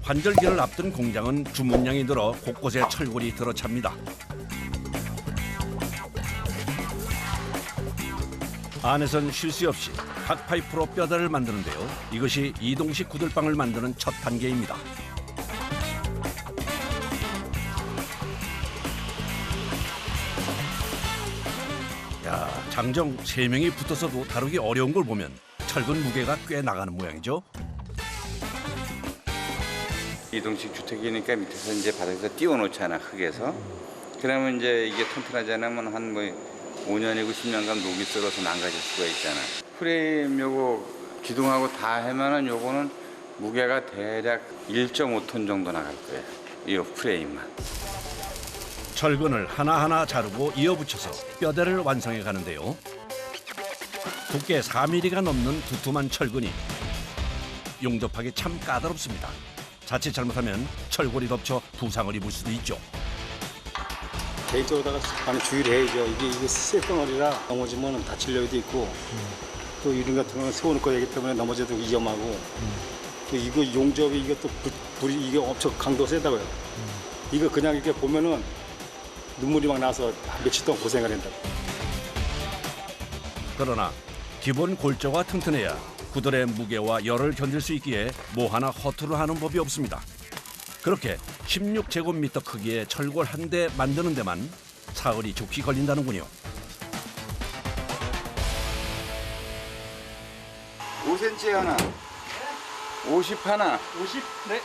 환절기를 앞둔 공장은 주문량이 늘어 곳곳에 철골이 들어찹니다. 안에선 쉴 새 없이 핫파이프로 뼈다를 만드는데요. 이것이 이동식 구들빵을 만드는 첫 단계입니다. 야, 장정 3명이 붙어서도 다루기 어려운 걸 보면 철근 무게가 꽤 나가는 모양이죠. 이동식 주택이니까 밑에서 이제 바닥에서 띄워놓잖아, 흙에서. 그러면 이제 이게 튼튼하지 않으면 한 뭐 5년이고 10년간 녹이 썰어서 망가질 수가 있잖아. 프레임 요거 기둥하고 다 하면은 요거는 무게가 대략 1.5톤 정도 나갈 거예요. 이 프레임만. 철근을 하나하나 자르고 이어붙여서 뼈대를 완성해 가는데요. 두께 4mm가 넘는 두툼한 철근이 용접하기 참 까다롭습니다. 자칫 잘못하면 철골이 덮쳐 부상을 입을 수도 있죠. 개인적으로다가 많이 주의를 해야죠. 이게 쇳덩어리라 넘어지면 다칠 여유도 있고 또 이런 같은 경우는 세워놓을 거기 때문에 넘어져도 위험하고 또 이거 용접이 이것도 불이 이게 엄청 강도가 세다고요. 이거 그냥 이렇게 보면은 눈물이 막 나서 며칠 동안 고생을 한다고. 그러나 기본 골조가 튼튼해야 구들의 무게와 열을 견딜 수 있기에 뭐 하나 허투루 하는 법이 없습니다. 그렇게 16제곱미터 크기의 철골 한 대 만드는 데만 사흘이 좋게 걸린다는군요. 5cm 하나. 50 하나. 50? 네.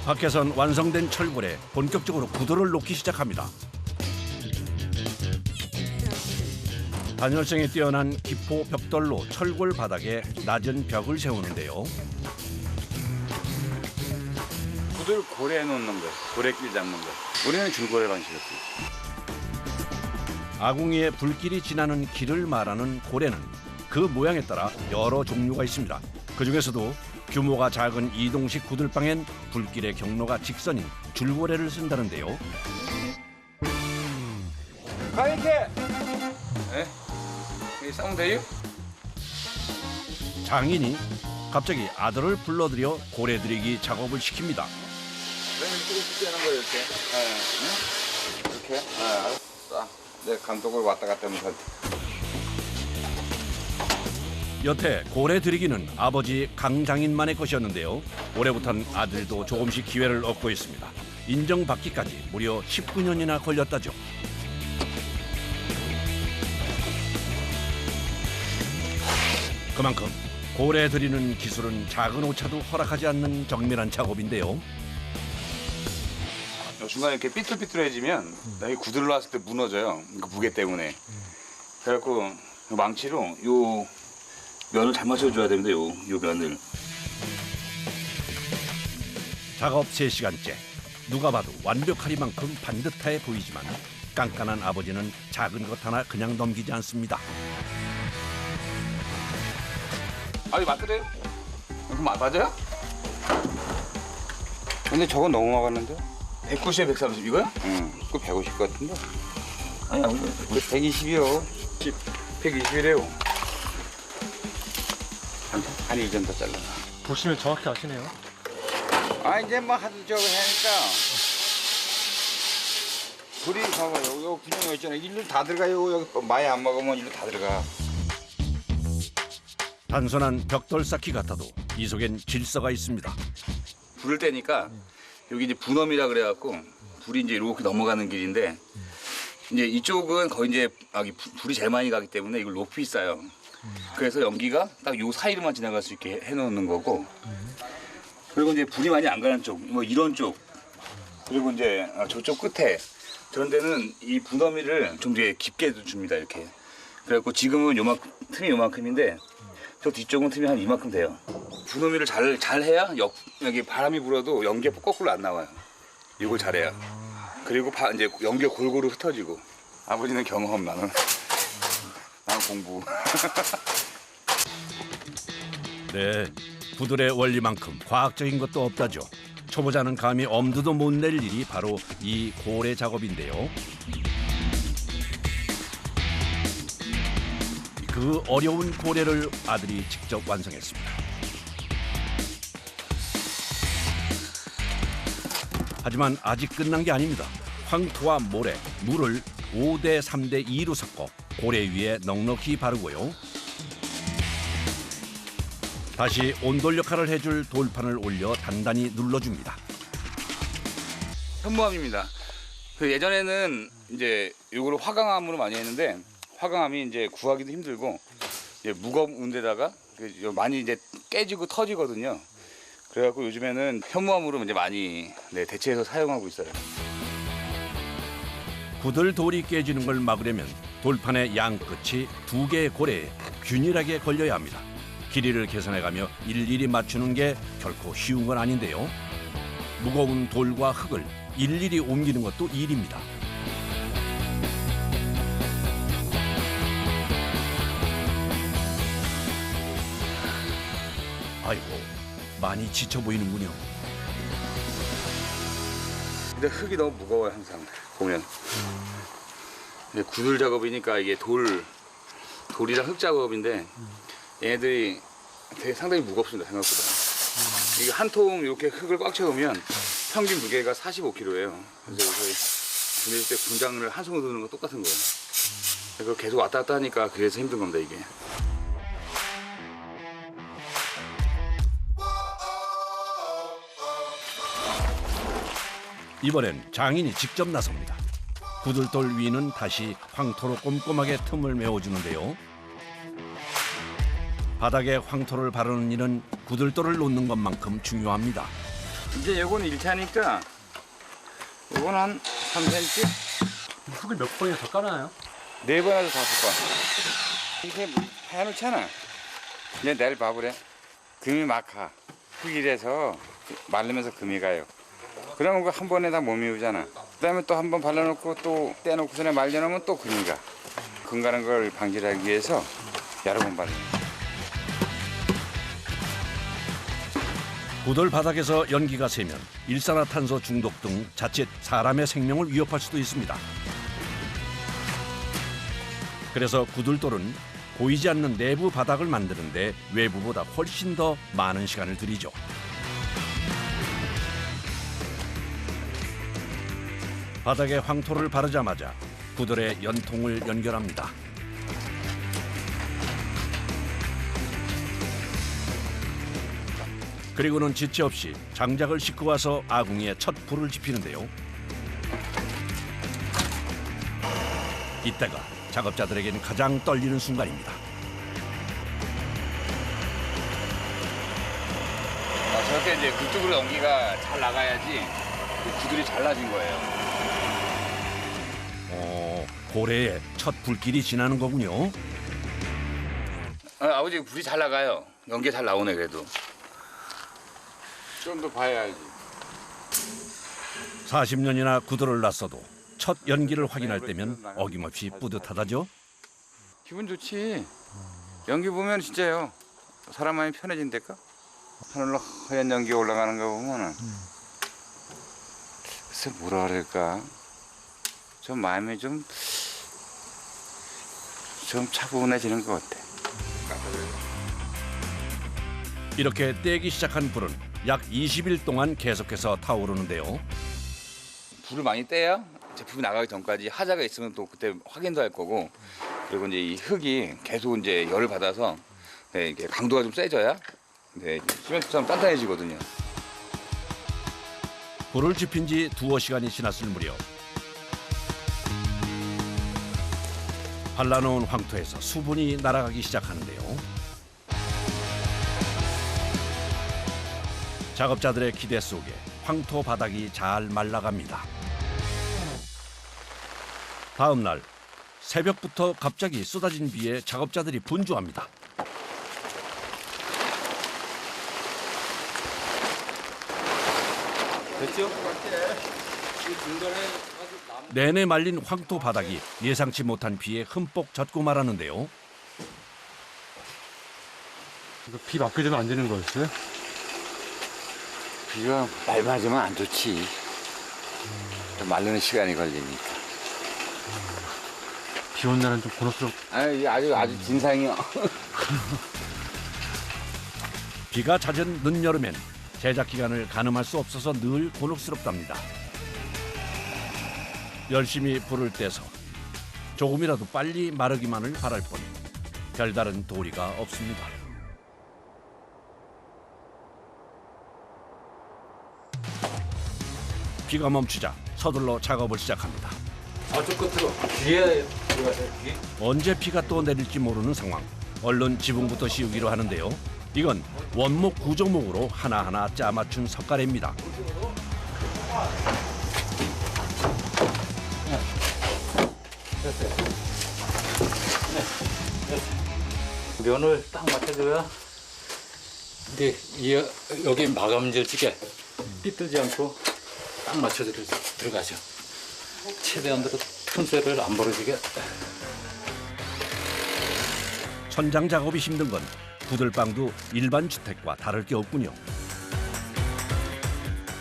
밖에선 완성된 철골에 본격적으로 구들을 놓기 시작합니다. 단열성이 뛰어난 기포 벽돌로 철골 바닥에 낮은 벽을 세우는데요. 구들 고래 놓는 거, 고래길 잡는 거. 우리는 줄고래 방식이었어요. 아궁이에 불길이 지나는 길을 말하는 고래는 그 모양에 따라 여러 종류가 있습니다. 그중에서도 규모가 작은 이동식 구들방엔 불길의 경로가 직선인 줄고래를 쓴다는데요. 가이게. 네? 여기 싸우면 돼요? 장인이 갑자기 아들을 불러들여 고래들이기 작업을 시킵니다. 그러면 이렇게 하는 거예요, 이렇게. 네. 응? 이렇게? 네, 알았어. 내 감독을 왔다 갔다 하면서. 여태 고래 들이기는 아버지 강장인만의 것이었는데요. 올해부터는 아들도 조금씩 기회를 얻고 있습니다. 인정받기까지 무려 19년이나 걸렸다죠. 그만큼 고래 들이는 기술은 작은 오차도 허락하지 않는 정밀한 작업인데요. 중간에 이렇게 삐뚤삐뚤해지면 나이 구들 놨을 때 무너져요. 그 무게 때문에. 그래갖고 망치로 요 면을 잘 맞춰줘야 됩니다. 요 면을. 작업 3시간째. 누가 봐도 완벽하리만큼 반듯해 보이지만 깐깐한 아버지는 작은 것 하나 그냥 넘기지 않습니다. 아, 이거 맞더래요? 그럼 맞아요? 근데 저거 너무 막았는데? 190에 130 이거야? 응, 그거 150 같은데? 아니야, 그거 120이요. 120이래요. 한 2점 더 잘라. 보시면 정확히 아시네요. 아, 이제 뭐 하도 저거 하니까. 불이 봐봐요. 여기 분명히 있잖아요. 일로 다 들어가요. 여기 많이 안 먹으면 일로 다 들어가. 단순한 벽돌 쌓기 같아도 이 속엔 질서가 있습니다. 불을 떼니까 여기 이제 분엄이라 그래갖고 불이 이제 이렇게 넘어가는 길인데 이제 이쪽은 거의 이제 불이 제일 많이 가기 때문에 이걸 높이 쌓아요. 그래서 연기가 딱 요 사이로만 지나갈 수 있게 해놓는 거고 그리고 이제 불이 많이 안 가는 쪽, 뭐 이런 쪽 그리고 이제 저쪽 끝에 저런 데는 이 분어미를 좀 이제 깊게 줍니다 이렇게. 그래갖고 지금은 요만큼 틈이 요만큼인데 저 뒤쪽은 틈이 한 이만큼 돼요. 분어미를 잘 해야 여기 바람이 불어도 연기가 거꾸로 안 나와요. 이걸 잘해야. 그리고 이제 연기가 골고루 흩어지고. 아버지는 경험, 나는 공부. 네, 구들의 원리만큼 과학적인 것도 없다죠. 초보자는 감히 엄두도 못 낼 일이 바로 이 고래 작업인데요. 그 어려운 고래를 아들이 직접 완성했습니다. 하지만 아직 끝난 게 아닙니다. 황토와 모래, 물을 5대 3대 2로 섞어 고래 위에 넉넉히 바르고요. 다시 온돌 역할을 해줄 돌판을 올려 단단히 눌러줍니다. 현무암입니다. 그 예전에는 이제 요거를 화강암으로 많이 했는데 화강암이 이제 구하기도 힘들고 이제 무거운 데다가 많이 이제 깨지고 터지거든요. 그래갖고 요즘에는 현무암으로 이제 많이 대체해서 사용하고 있어요. 구들 돌이 깨지는 걸 막으려면 돌판의 양 끝이 2개의 고래에 균일하게 걸려야 합니다. 길이를 계산해가며 일일이 맞추는 게 결코 쉬운 건 아닌데요. 무거운 돌과 흙을 일일이 옮기는 것도 일입니다. 아이고, 많이 지쳐 보이는군요. 근데 흙이 너무 무거워요, 항상 보면. 근데 구들 작업이니까 이게 돌이랑 흙 작업인데 얘네들이 되게 상당히 무겁습니다, 생각보다. 이게 한 통 이렇게 흙을 꽉 채우면 평균 무게가 45kg예요. 그래서 저희 보낼 때 분장을 한 손으로 드는 거 똑같은 거예요. 그래서 계속 왔다 갔다 하니까 그래서 힘든 겁니다, 이게. 이번엔 장인이 직접 나섭니다. 구들돌 위는 다시 황토로 꼼꼼하게 틈을 메워주는데요. 바닥에 황토를 바르는 일은 구들돌을 놓는 것만큼 중요합니다. 이제 요거는 1차니까 요건 한 3cm? 흙을 몇 번이나 더 깔아요? 4번에서 5번. 이렇게 해놓잖아. 이제 내일 봐보래. 금이 막 가. 흙이라서 마르면서 금이 가요. 그러면 그 한 번에 다 못 미우잖아. 그다음에 또 한 번 발라놓고 또 떼놓고서는 말려놓으면 또 금이 가. 금 가는 걸 방지하기 위해서 여러 번 발라요. 구들 바닥에서 연기가 새면 일산화탄소 중독 등 자칫 사람의 생명을 위협할 수도 있습니다. 그래서 구들돌은 보이지 않는 내부 바닥을 만드는데 외부보다 훨씬 더 많은 시간을 들이죠. 바닥에 황토를 바르자마자 구들의 연통을 연결합니다. 그리고는 지체 없이 장작을 싣고 와서 아궁이에 첫 불을 지피는데요. 이때가 작업자들에게는 가장 떨리는 순간입니다. 저렇게 이제 그쪽으로 연기가 잘 나가야지 구들이 잘라진 거예요. 고래에 첫 불길이 지나는 거군요. 아버지 불이 잘 나가요. 연기 잘 나오네 그래도. 좀 더 봐야 알지. 40년이나 구들을 놨어도 첫 연기를 확인할 때면 어김없이 뿌듯하다죠. 기분 좋지. 연기 보면 진짜요. 사람 마음이 편해진달까? 하늘로 하얀 연기 올라가는 거 보면은 글쎄 뭐라 그럴까? 좀 마음이 좀 차분해지는 것 같아. 이렇게 떼기 시작한 불은 약 20일 동안 계속해서 타오르는데요. 불을 많이 떼야 제품이 나가기 전까지 하자가 있으면 또 그때 확인도 할 거고, 그리고 이제 이 흙이 계속 이제 열을 받아서 이게 강도가 좀 세져야 시멘트처럼 단단해지거든요. 불을 지핀 지 2시간이 지났을 무렵 발라놓은 황토에서 수분이 날아가기 시작하는데요. 작업자들의 기대 속에 황토 바닥이 잘 말라갑니다. 다음 날 새벽부터 갑자기 쏟아진 비에 작업자들이 분주합니다. 됐죠? 내내 말린 황토 바닥이 예상치 못한 비에 흠뻑 젖고 말았는데요. 이거 비 맞게 되면 안 되는 거였어요? 비가 많이 맞으면 안 좋지. 마르는 시간이 걸리니까. 비 온 날은 좀 곤혹스럽. 아주 진상이요. 비가 잦은 늦여름엔 제작 기간을 가늠할 수 없어서 늘 곤혹스럽답니다. 열심히 불을 떼서 조금이라도 빨리 마르기만을 바랄 뿐 별다른 도리가 없습니다. 비가 멈추자 서둘러 작업을 시작합니다. 저쪽 끝으로 뒤에 들어가세요. 뒤에. 언제 비가 또 내릴지 모르는 상황. 얼른 지붕부터 씌우기로 하는데요. 이건 원목 구조목으로 하나하나 짜맞춘 석가래입니다. 면을 딱 맞춰줘야 이제 여기 마감질지게 삐뚤지 않고 딱 맞춰서 들어가죠. 최대한 틈새를 안 벌어지게. 천장 작업이 힘든 건 구들방도 일반 주택과 다를 게 없군요.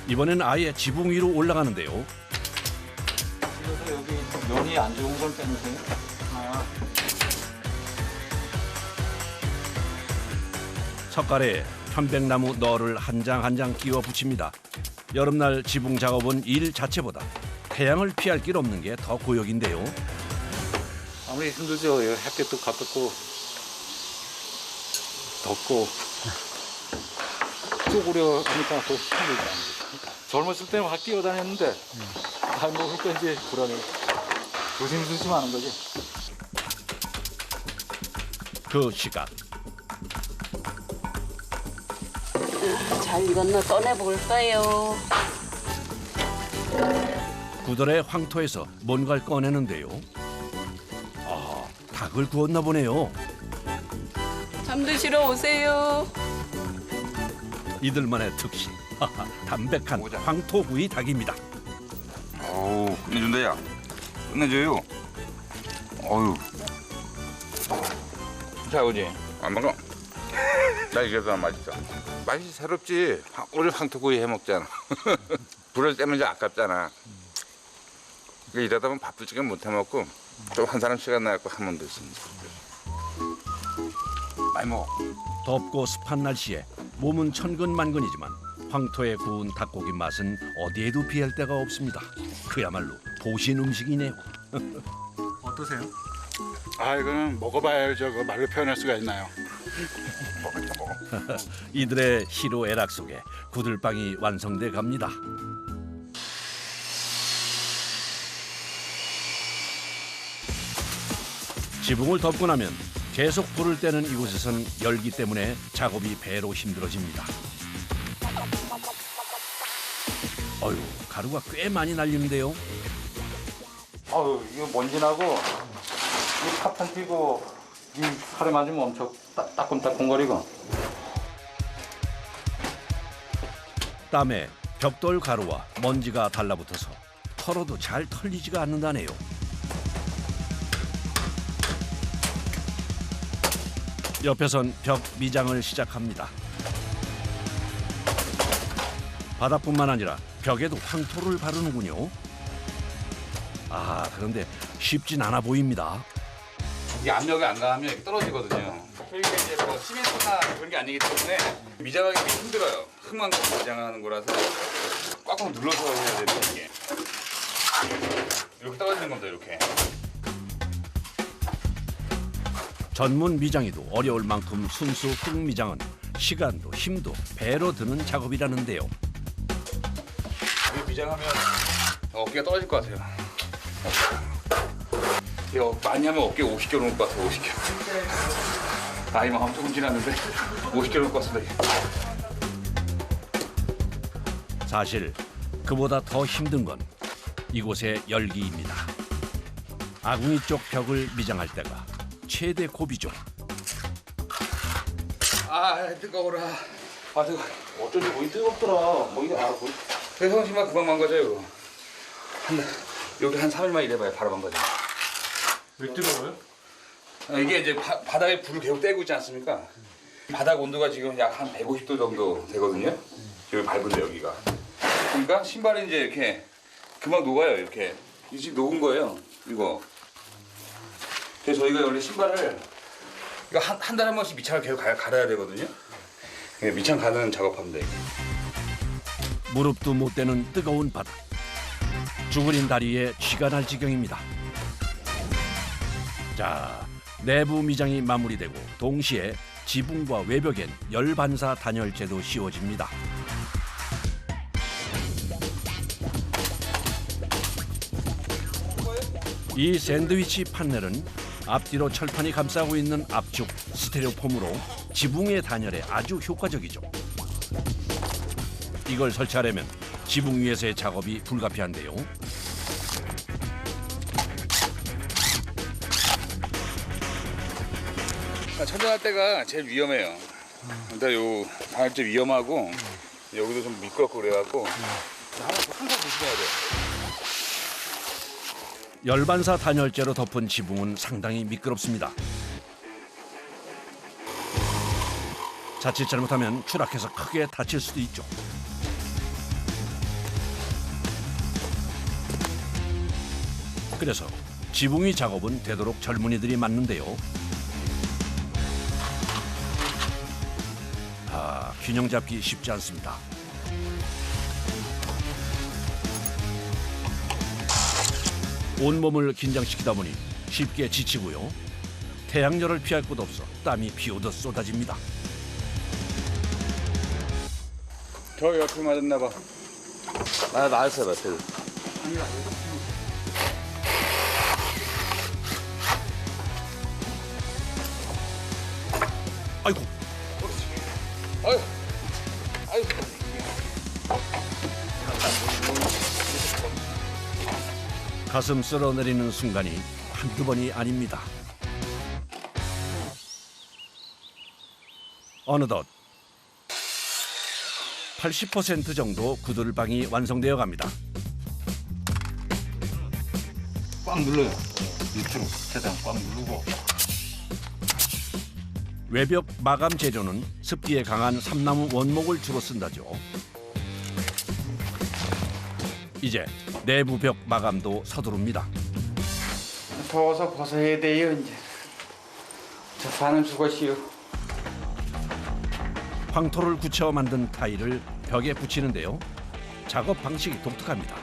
이번엔 아예 지붕 위로 올라가는데요. 그래서 여기 면이 안 좋은 걸 빼놓으세요. 석가래에 편백나무 너를 한 장 한 장 끼워 붙입니다. 여름날 지붕 작업은 일 자체보다 태양을 피할 길 없는 게 더 고역인데요. 아무리 힘들죠. 여기 햇빛도 가깝고 덥고 쪼그려 하니까 더 힘들지 않죠. 젊었을 때는 막 뛰어다녔는데 나이 먹으니까 이제 불안해. 조심조심 하는 거지. 그 시각 잘 익었나 꺼내볼까요? 구들의 황토에서 뭔가를 꺼내는데요. 아, 닭을 구웠나 보네요. 잠드시러 오세요. 이들만의 특식. 하하, 담백한 황토구이 닭입니다. 어우, 끝내준다, 야. 끝내줘요. 어휴. 자, 오지. 안 먹어. 나 이게 더 맛있어. 맛이 새롭지. 우리 황토구이 해 먹잖아. 불을 떼면 이제 아깝잖아. 이러다 보면 바쁘지게 못 해 먹고 좀 한 사람 시간 나갖고 하면 됐습니다. 많이 먹어. 덥고 습한 날씨에 몸은 천근만근이지만 황토에 구운 닭고기 맛은 어디에도 비할 데가 없습니다. 그야말로 도신 음식이네요. 어떠세요? 아 이거는 먹어봐야죠. 그 말로 표현할 수가 있나요? 이들의 희로애락 속에 구들빵이 완성돼 갑니다. 지붕을 덮고 나면 계속 불을 떼는 이곳에선 열기 때문에 작업이 배로 힘들어집니다. 어휴, 가루가 꽤 많이 날리는데요. 아유, 이거 먼지 나고 이 파탄 튀고 이 살에 맞으면 엄청 따끔따끔거리고. 땀에 벽돌 가루와 먼지가 달라붙어서 털어도 잘 털리지가 않는다네요. 옆에선 벽 미장을 시작합니다. 바닥뿐만 아니라 벽에도 황토를 바르는군요. 아, 그런데 쉽진 않아 보입니다. 이 압력이 안 가면 이렇게 떨어지거든요. 이게 이제 뭐 시멘트나 그런 게 아니기 때문에 미장하기 힘들어요. 흙만 미장하는 거라서 꽉꽉 눌러서 해야 되는 이게. 이렇게 떨어지는 겁니다. 이렇게. 전문 미장이도 어려울 만큼 순수 흙 미장은 시간도 힘도 배로 드는 작업이라는데요. 이거 미장하면 어깨가 떨어질 것 같아요. 이거 많이 하면 어깨 50kg 넘을 것 같아요. 50kg. 나이만 엄청 지났는데 50kg 넘을 것 같습니다. 사실 그보다 더 힘든 건 이곳의 열기입니다. 아궁이 쪽 벽을 미장할 때가 최대 고비죠. 아 뜨거워라. 아 뜨거. 어쩐지 목이 뜨겁더라. 목이 그래서 형심만 금방 망가져요. 여기 한 3일만 일해봐요. 바로 망가져. 왜 뜨거워요? 이게 이제 바닥에 불을 계속 떼고 있지 않습니까? 바닥 온도가 지금 약 한 150도 정도 되거든요. 여기 밟은데 여기가. 그러니까 신발이 이제 이렇게 금방 녹아요. 이렇게. 이 지금 녹은 거예요. 이거. 그래서 저희가 원래 신발을 이거 한 달에 한 번씩 밑창을 계속 갈아야 되거든요. 밑창 가는 작업하면 돼. 무릎도 못 대는 뜨거운 바닥. 죽으린 다리에 쥐가 날 지경입니다. 자, 내부 미장이 마무리되고 동시에 지붕과 외벽엔 열반사 단열재도 씌워집니다. 이 샌드위치 판넬은 앞뒤로 철판이 감싸고 있는 압축 스테레오폼으로 지붕의 단열에 아주 효과적이죠. 이걸 설치하려면 지붕 위에서의 작업이 불가피한데요. 천장할 때가 제일 위험해요. 근데 요 단열재 위험하고 여기도 좀 미끄럽고 그래갖고 항상 조심해야 돼. 열반사 단열재로 덮은 지붕은 상당히 미끄럽습니다. 자칫 잘못하면 추락해서 크게 다칠 수도 있죠. 그래서 지붕 위 작업은 되도록 젊은이들이 맡는데요. 균형 잡기 쉽지 않습니다. 온몸을 긴장시키다 보니 쉽게 지치고요. 태양열을 피할 곳 없어 땀이 비오듯 쏟아집니다. 저 옆에 맞았나 봐. 나왔어 봐. 아이고, 아유, 아유. 가슴 쓸어내리는 순간이 한두 번이 아닙니다. 어느덧 80% 정도 구들방이 완성되어 갑니다. 꽉 눌러요. 밑으로 최대한 꽉 누르고. 외벽 마감 재료는 습기에 강한 삼나무 원목을 주로 쓴다죠. 이제 내부 벽 마감도 서두릅니다. 더워서 벗어야 돼요 이제. 저 반은 죽었시요. 황토를 굳혀 만든 타일을 벽에 붙이는데요. 작업 방식이 독특합니다.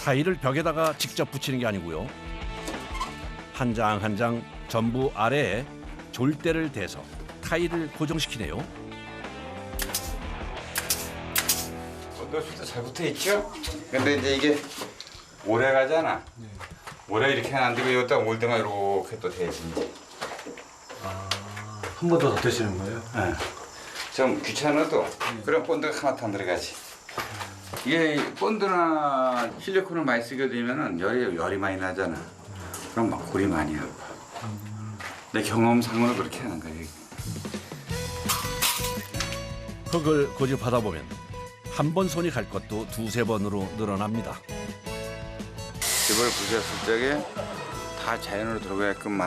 타일을 벽에다가 직접 붙이는 게 아니고요. 한 장 한 장 전부 아래에 졸대를 대서 타일을 고정시키네요. 언더슛도 잘 붙어 있죠? 근데 이제 이게 오래 가잖아. 오래 이렇게 안 되고 여기다 올 때만 이렇게 또 돼야지. 한 번 더 덧대시는 거예요? 네. 좀 귀찮아도 그런 본드가 하나도 안 들어가지. 이게 본드나 실리콘을 많이 쓰게 되면은 열이 많이 나잖아. 그럼 막 골이 많이 아파. 내 경험상으로 그렇게 하는 거야. 흙을 고집하다 보면 한 번 손이 갈 것도 두세 번으로 늘어납니다. 집을 부셨을 적에 다 자연으로 들어가게끔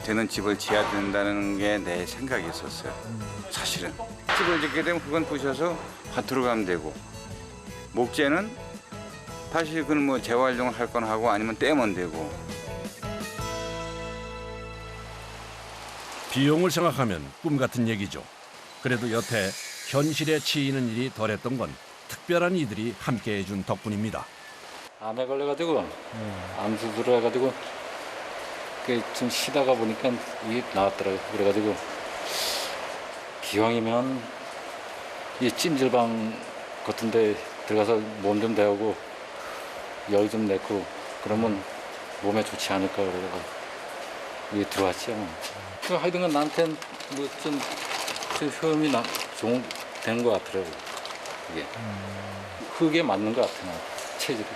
되는 집을 지어야 된다는 게 내 생각이 있었어요. 사실은 집을 짓게 되면 그건 부셔서 밭으로 가면 되고 목재는 다시 그건 뭐 재활용을 할 건 하고 아니면 떼면 되고. 비용을 생각하면 꿈 같은 얘기죠. 그래도 여태 현실에 치이는 일이 덜했던 건 특별한 이들이 함께해 준 덕분입니다. 암에 걸려가지고 암 수술해가지고 좀 쉬다가 보니까 이게 나왔더라고요. 그래가지고 기왕이면 이 찜질방 같은데 들어가서 몸 좀 데우고 열 좀 내고 그러면 몸에 좋지 않을까 그래가지고 여기 들어왔죠. 그 하여튼간 나한테는 뭐좀 효험이 된 것 같더라고요. 이게 흙에 맞는 것 같아요. 체질이.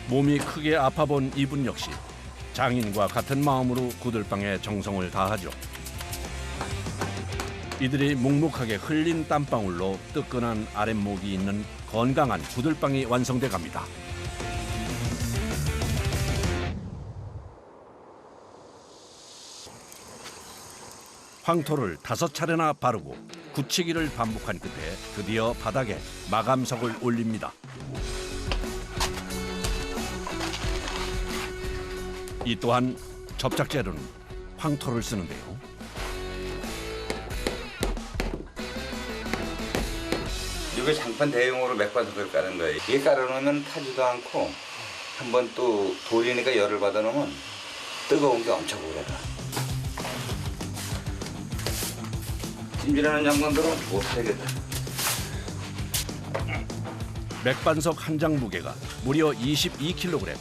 몸이 크게 아파본 이분 역시 장인과 같은 마음으로 구들방에 정성을 다하죠. 이들이 묵묵하게 흘린 땀방울로 뜨끈한 아랫목이 있는 건강한 구들방이 완성돼 갑니다. 황토를 5차례나 바르고 굳히기를 반복한 끝에 드디어 바닥에 마감석을 올립니다. 이 또한 접착 재료는 황토를 쓰는데요. 이거 장판 대용으로 맥반석을 까는 거예요. 이게 깔아놓으면 타지도 않고 한번 또 돌이니까 열을 받아놓으면 뜨거운 게 엄청 오래 가. 찜질하는 장관들은 못하겠다. 맥반석 한 장 무게가 무려 22kg.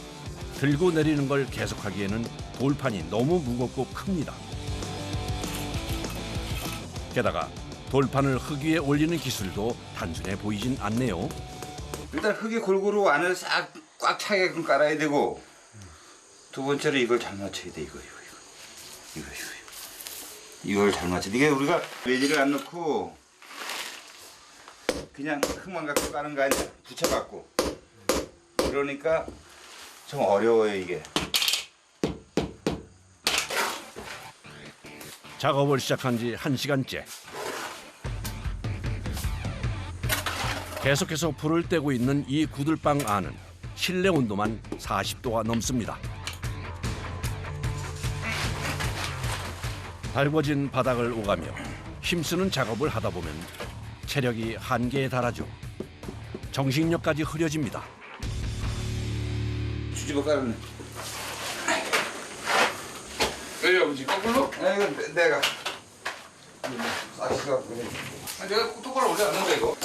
들고 내리는 걸 계속하기에는 돌판이 너무 무겁고 큽니다. 게다가 돌판을 흙 위에 올리는 기술도 단순해 보이진 않네요. 일단 흙이 골고루 안을 싹 꽉 차게끔 깔아야 되고, 두 번째로 이걸 잘 맞춰야 돼. 이걸 잘 맞춰야 돼. 이게 우리가 매질을 안 넣고 그냥 흙만 갖고 까는 거 아니야. 붙여갖고. 그러니까 좀 어려워요, 이게. 작업을 시작한 지 1시간째. 계속해서 불을 떼고 있는 이 구들방 안은 실내 온도만 40도가 넘습니다. 달궈진 바닥을 오가며 힘쓰는 작업을 하다 보면 체력이 한계에 달하죠. 정신력까지 흐려집니다. 뒤집어 깔았네. 왜 아버지 거꾸로? 아, 이거 내가 싹시가 내가 똑바로 올려놨는데 이거.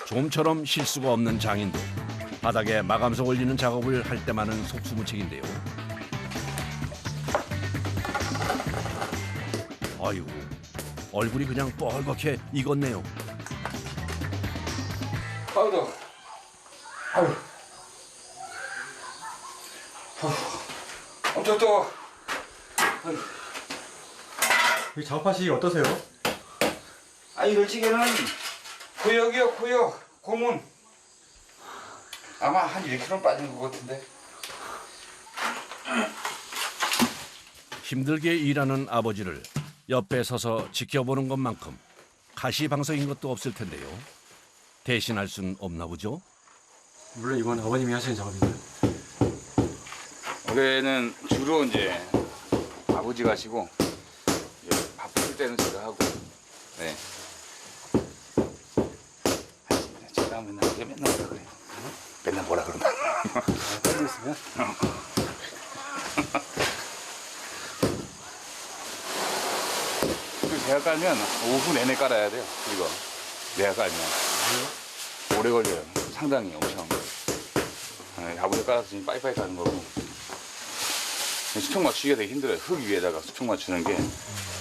좀처럼 실수가 없는 장인도 바닥에 마감석 올리는 작업을 할 때만은 속수무책인데요. 아유, 얼굴이 그냥 뻘겋게 익었네요. 아우, 아우, 엄청 더워. 이 작업하시기 어떠세요? 아, 이럴 적에는 고역이요, 고역, 고문. 아마 한 1kg 빠진 것 같은데. 힘들게 일하는 아버지를 옆에 서서 지켜보는 것만큼 가시방석인 것도 없을 텐데요. 대신할 순 없나 보죠? 물론 이건 아버님이 하시는 작업인가요? 올해는 주로 이제 아버지가 하시고 바쁠 때는 제가 하고. 네. 제가 맨날 이게 맨날 뭐라 그래. 맨날 뭐라 그런다. 빨리 있으면 제가 깔면 오후 내내 깔아야 돼요. 이거 내가 깔면 오래 걸려요. 상당히 엄청. 네, 아버지 깔아서 지금 빠이빠이 까는 거고. 수평 맞추기가 되게 힘들어요. 흙 위에다가 수평 맞추는 게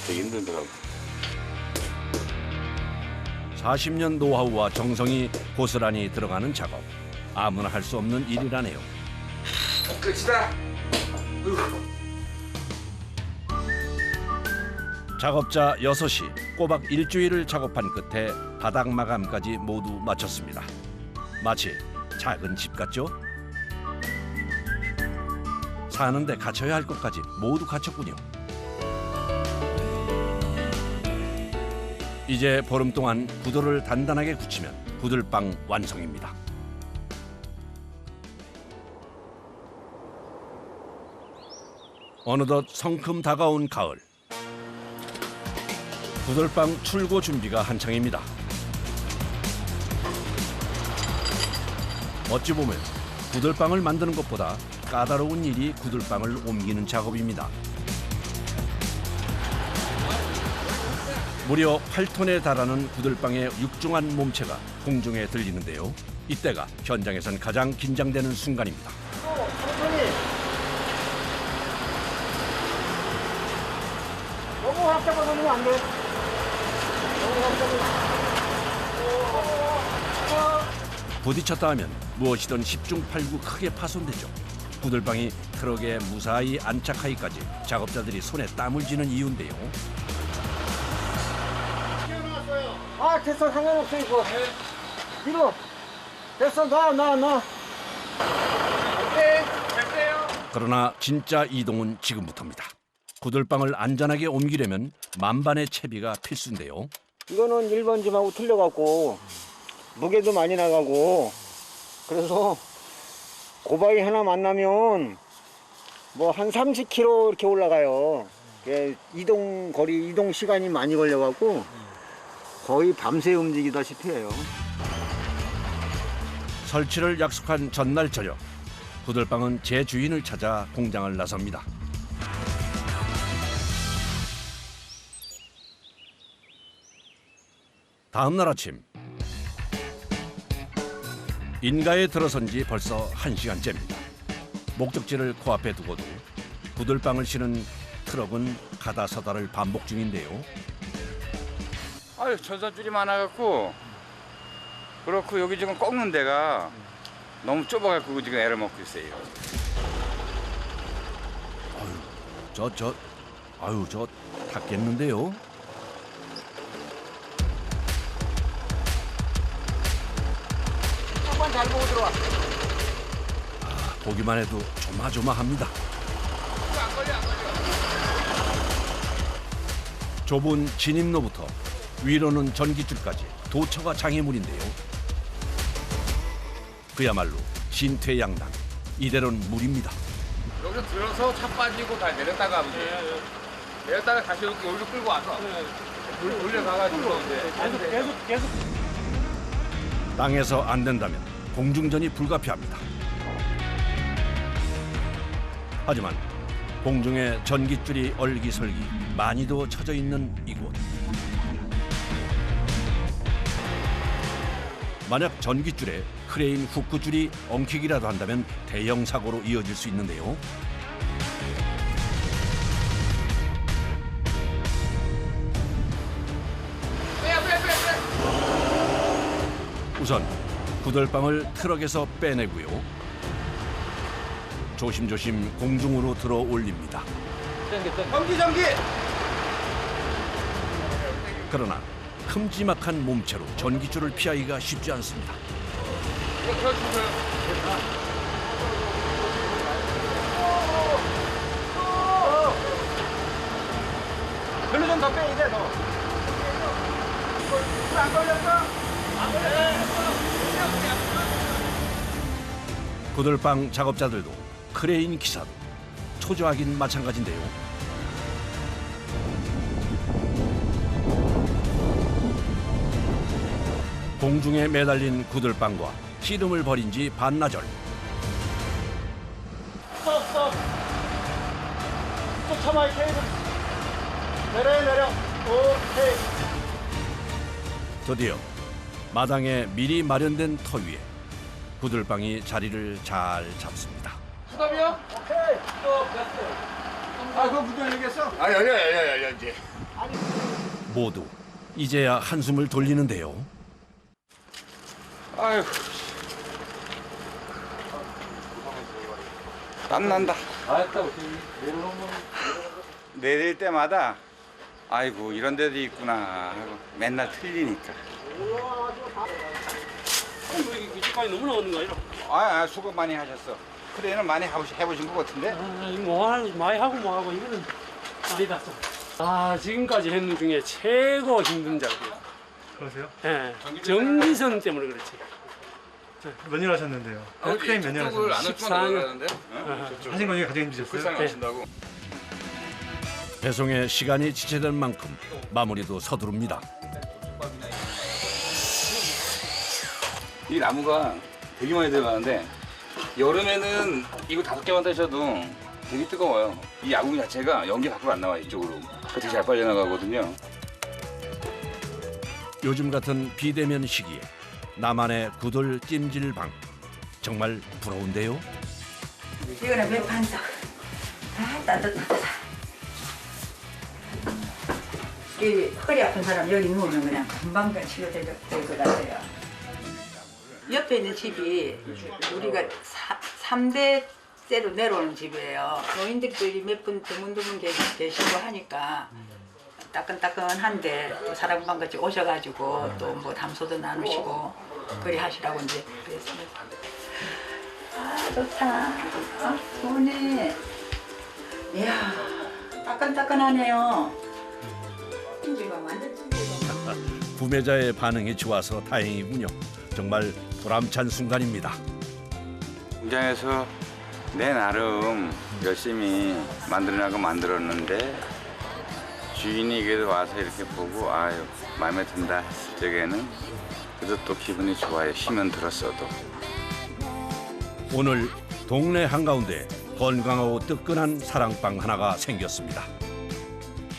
되게 힘들더라고요. 40년 노하우와 정성이 고스란히 들어가는 작업. 아무나 할 수 없는 일이라네요. 끝이다. 작업자 6이 꼬박 일주일을 작업한 끝에 바닥 마감까지 모두 마쳤습니다. 마치 작은 집 같죠? 사는데 갖춰야 할 것까지 모두 갖췄군요. 이제 보름 동안 구도를 단단하게 굳히면 구들방 완성입니다. 어느덧 성큼 다가온 가을. 구들방 출고 준비가 한창입니다. 어찌 보면 구들방을 만드는 것보다 까다로운 일이 구들방을 옮기는 작업입니다. 무려 8톤에 달하는 구들방의 육중한 몸체가 공중에 들리는데요. 이때가 현장에선 가장 긴장되는 순간입니다. 너무 확장을 하면 안 돼. 부딪혔다 하면 무엇이든 10중 8구 크게 파손되죠. 구들방이 트럭에 무사히 안착하기까지 작업자들이 손에 땀을 쥐는 이유인데요. 아 됐어 상관없어 이거. 이거 됐어 나. 그러나 진짜 이동은 지금부터입니다. 구들방을 안전하게 옮기려면 만반의 채비가 필수인데요. 이거는 일반 집하고 틀려갖고 무게도 많이 나가고 그래서 고바위 하나 만나면 뭐 한 30km 이렇게 올라가요. 예, 이동 시간이 많이 걸려갖고 거의 밤새 움직이다시피 해요. 설치를 약속한 전날 저녁, 구들방은 제 주인을 찾아 공장을 나섭니다. 다음 날 아침, 인가에 들어선 지 벌써 1시간째입니다. 목적지를 코앞에 두고도 구들방을 실은 트럭은 가다 서다를 반복 중인데요. 아유 전선줄이 많아갖고 그렇고 여기 지금 꺾는 데가 너무 좁아갖고 지금 애를 먹고 있어요. 저 닿겠는데요. 한번 잘 보고 들어와. 보기만 해도 조마조마합니다. 좁은 진입로부터 위로는 전기줄까지 도처가 장애물인데요. 그야말로 진퇴양난, 이대로는 무리입니다. 여기서 들어서 차 빠지고 다 내렸다가 아버지. 내렸다가 다시 여기 여기로 끌고 와서 올려가가지고 이제 계속. 땅에서 안 된다면 공중전이 불가피합니다. 하지만 공중에 전깃줄이 얼기설기 많이도 쳐져 있는 이곳. 만약 전깃줄에 크레인 후크줄이 엉키기라도 한다면 대형 사고로 이어질 수 있는데요. 우선 구들방을 트럭에서 빼내고요. 조심조심 공중으로 들어 올립니다. 전기! 그러나 큼지막한 몸체로 전기줄을 피하기가 쉽지 않습니다. 별로 좀 더 빼야 돼, 너. 불안 걸렸어? 구들방 작업자들도 크레인 기사도 초조하긴 마찬가지인데요. 공중에 매달린 구들방과 씨름을 벌인 지 반나절. 스톱. 또 참아, 이 케이블. 내려. 오케이. 드디어 마당에 미리 마련된 터 위에 구들방이 자리를 잘 잡습니다. 수담이요? 오케이. 스톱, 됐어. 아, 그거 문 열리겠어? 아 열려 이제. 모두 이제야 한숨을 돌리는데요. 아유 땀난다. 내릴 때마다 아이고 이런 데도 있구나 하고 맨날 틀리니까. 이쪽까지 너무 나오는 거 아니라? 아 수고 많이 하셨어. 크레인을 많이 해보신 것 같은데? 많이 하고 뭐 하고 이거는 아니다. 지금까지 했는 중에 최고 힘든 작업이야. 그러세요? 예, 전기선 때문에 그렇지. 몇 년 하셨는데요? 크레인 몇 년 쪽을 하셨는데요? 안 14년. 하는데? 하신 거 중에 가장 힘드셨어요? 불쌍히 네. 하신다고. 배송에 시간이 지체될 만큼 마무리도 서두릅니다. 이 나무가 되게 많이 들어가는데 여름에는 이거 5개만 떼셔도 되게 뜨거워요. 이 야구 자체가 연기 밖으로 안 나와요, 이쪽으로. 되게 잘 빨려나가거든요. 요즘 같은 비대면 시기에 나만의 구들 찜질방 정말 부러운데요. 이거는 몇 판다. 따뜻하다. 이 허리 아픈 사람 여기 누우면 그냥 금방 치료될 것 같아요. 옆에 있는 집이 우리가 3대째로 내려오는 집이에요. 노인들도 몇 분 드문드문 계시고 하니까 따끈따끈한데 또 사랑방같이 오셔가지고 또 뭐 담소도 나누시고 그리 하시라고 이제 그랬습니다. 아 좋다. 아 좋네. 이야 따끈따끈하네요. 찜질방 완전 찜질방. 구매자의 반응이 좋아서 다행이군요. 정말 보람찬 순간입니다. 공장에서 내 나름 열심히 만들려고 만들었는데 주인이 그래도 와서 이렇게 보고 아유 마음에 든다 했을 적에는 그래도 또 기분이 좋아요. 힘은 들었어도. 오늘 동네 한가운데 건강하고 뜨끈한 사랑방 하나가 생겼습니다.